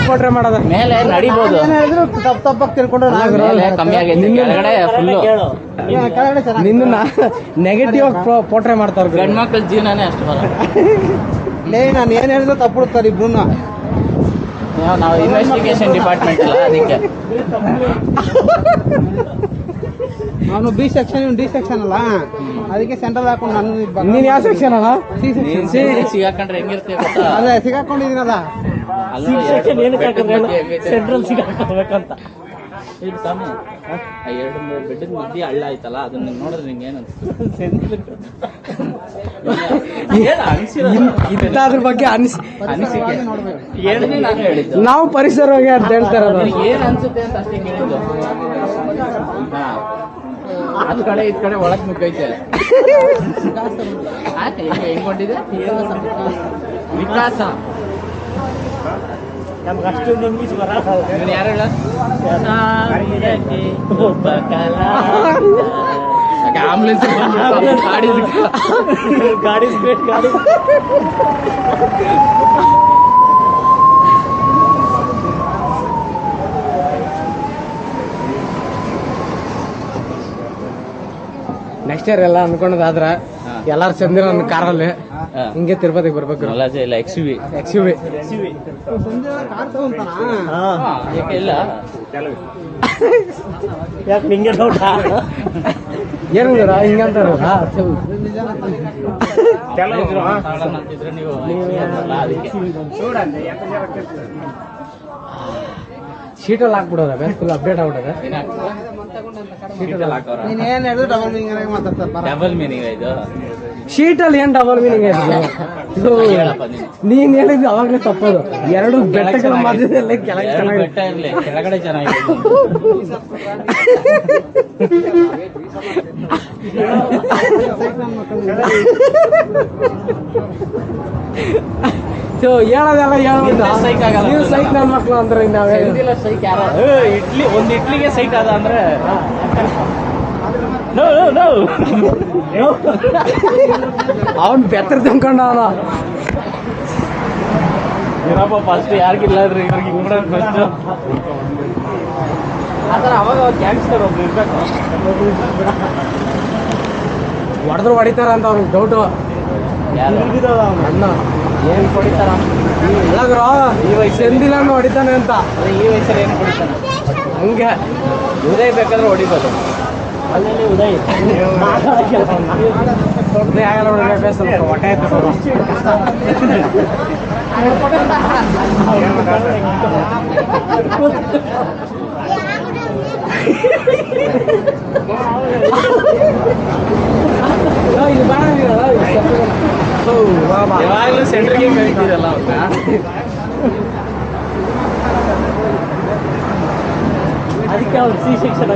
ಪೋಟ್ರೆ ಮಾಡೋದು ಮೇಲೆ ನಡಿಬೋದು, ತಪ್ಪಾಗಿ ತಿಳ್ಕೊಂಡ್ರೆ ಕಮ್ಮಿ ಆಗೈತೆ, ಕೆಳಗಡೆ ಫುಲ್ಲು ನಿನ್ನ ನೆಗೆಟಿವ್ ಆಗಿ ಪೋಟ್ರೆ ಮಾಡ್ತಾರೆ. ಗಂಡು ಮಕ್ಕಳ ಜೀವನನೇ ಅಷ್ಟು ಬರಲ್ಲ. ನಾನು ಏನ್ ಹೇಳಿದ್ರು ತಪ್ಪು ಹುಡ್ತಾರೆ ಇಬ್ರು. ನಾವು ಇನ್ವೆಸ್ಟಿಗೇಷನ್ ಡಿಪಾರ್ಟ್ಮೆಂಟ್ ಅಲ್ಲ, ಅದಕ್ಕೆ ಅವನು ಬಿ ಸೆಕ್ಷನ್, ಇವನು ಡಿ ಸೆಕ್ಷನ್ ಅಲ್ಲ, ಅದಕ್ಕೆ ಸೆಂಟ್ರಲ್ ಹಾಕೊಂಡು ನಾನು ನೀನ್ ಯಾವ ಸೆಕ್ಷನ್ ಅಲ್ಲ? ಸಿಗಾಕೊಂಡ್ರೆ ಹೆಂಗಿರ್ತೀವಿ ಗೊತ್ತಾ? ಅದೇ ಸಿಗಾಕೊಂಡಿದ್ದೀನಲ್ಲ. ಸೆಂಟ್ರಲ್ ಸಿಗಾಕಬೇಕಂತ. ಇದು ಸ್ವಾಮಿ, ಆ ಎರಡು ಬೆಡ್ಡಿನ ಮಧ್ಯೆ ಹಳ್ಳ ಆಯ್ತಲ್ಲ, ಅದನ್ನ ನೋಡಿದ್ರೆ ನಿಂಗೆ ಏನು ಇಂಥದ್ರ ಬಗ್ಗೆ ಅನಿಸಿಕೆ ಹೇಳಿದ್ರೆ ನಾನು ಹೇಳಿದ್ದು. ನಾವು ಪರಿಸರ ಹೋಗಿ ಅಂತ ಹೇಳ್ತಾ ಇರೋದು. ಏನ್ ಅನ್ಸುತ್ತೆ ಅಂತ ಅಷ್ಟೇ ಕೇಳಿದ್ದು. ಅದ್ ಕಡೆ ಇದ್ ಕಡೆ ಒಳಗ್ ಮುಕ್ಕೈತೆ. ಹೆಂಗೊಂಡಿದೆ ವಿಕಾಸ. ನಮ್ಗೆ ಅಷ್ಟೊಂದು ಇಂಗ್ಲೀಷ್ ಬರಲ್ಲ. ಯಾರು ಹೇಳ? ಆಂಬುಲೆನ್ಸ್ ಗಾಡಿ ಸ್ಪೀಡ್ ಗಾಡಿ. ನೆಕ್ಸ್ಟ್ ಇಯರ್ ಎಲ್ಲ ಅನ್ಕೊಂಡದಾದ್ರ ಎಲ್ಲಾರು ಚಂದಿರ ನನ್ನ ಕಾರಲ್ಲಿ ಹಿಂಗೆ ತಿರುಪತಿಗೆ ಬರ್ಬೇಕು. ಇಲ್ಲ XUV ಕಾರ್ ತಗೊಂತಾನ ಯಾಕೆ ಇಲ್ಲ? ಯಾಕೆ ನಿಂಗೆ ಡೌಟ? ಏನಂದ್ರ ಹಿಂಗಂತಾರ ಅಂತಿದ್ರೆ ನೀವು ಅದಕ್ಕೆ ಶೀಟಲ್ಲಿ ಹಾಕ್ಬಿಡೋದಾಗ ಫುಲ್ ಅಪ್ಡೇಟ್ ಆಗ್ಬಿಡೋದ. ನೀನ್ ಏನ್ ಹೇಳಿದ್ರು ಡಬಲ್ ಮೀನಿಂಗ್ ಮಾತಾಡ್ತಾರೆ. ಡಬಲ್ ಮೀನಿಂಗ್ ಇದು. ಶೀಟಲ್ಲಿ ಏನ್ ಡಬಲ್ ಮೀನಿಂಗ್ ಇದು? ನೀನ್ ಹೇಳಿದ್ದು ಅವಾಗ್ಲೇ ತಪ್ಪದು. ಎರಡು ಬೆಟ್ಟಗಳ ಮಧ್ಯದಲ್ಲಿ ಕೆಳಗೆ ಚೆನ್ನಾಗಿ ಬೆಟ್ಟ ಇರ್ಲಿ, ಕೆಳಗಡೆ ಚೆನ್ನಾಗಿದೆ. ಸೊ ಹೇಳೋದೆಲ್ಲ ಹೇಳ್ಬೋದು. ಸೈಕ್ ಆಗಲ್ಲ. ನೀವು ಸೈಕ್ ನನ್ನ ಮಕ್ಳು ಅಂದ್ರೆ ನಾವೇ ಸೈಕ್ ಯಾರ ಇಡ್ಲಿ, ಒಂದು ಇಡ್ಲಿಗೆ ಸೈಕ್ ಅದ ಅಂದ್ರೆ ಅವನ್ ಬೆತ್ರ ತಿನ್ಕೊಂಡ ಅವನು. ಏನಪ್ಪ ಫಸ್ಟ್ ಯಾರಿಗಿಲ್ಲ ಅಂದ್ರೆ ಇವ್ರಿಗೆ ಕೂಡ ಫಸ್ಟ್ ಆ ಥರ ಅವಾಗ ಗ್ಯಾಂಗ್ಸ್ಟರ್ ಒಬ್ರು ಇರ್ಬೇಕು. ಹೊಡೆದ್ರು ಹೊಡಿತಾರ ಅಂತ ಅವ್ನಿಗೆ ಡೌಟು. ಅಣ್ಣ ಏನು ಕೊಡಿತಾರ ಎಲ್ಲಾದ್ರು ಈ ವಯಸ್ಸು ಎಂದಿಲ್ಲ ಹೊಡಿತಾನೆ ಅಂತ. ಈ ವಯಸ್ಸಲ್ಲಿ ಏನು ಕೊಡಿತಾನೆ ಹಂಗೆ ಉದಯ್ ಬೇಕಾದ್ರೆ ಹೊಡಿಬೋದು. ಅಲ್ಲಿ ಉದಯ್ ಆಗಲ್ಲ ನೋಡಿ, ಸ್ವಲ್ಪ ಹೊಟ್ಟೆ ಯಾವಾಗಲೂ ಸೆಂಟ್ರಿಗೆ ಕಳಿತೀರಲ್ಲ ಅವ್ರನ್ನ. ಅದಕ್ಕೆ ಅವ್ರು C section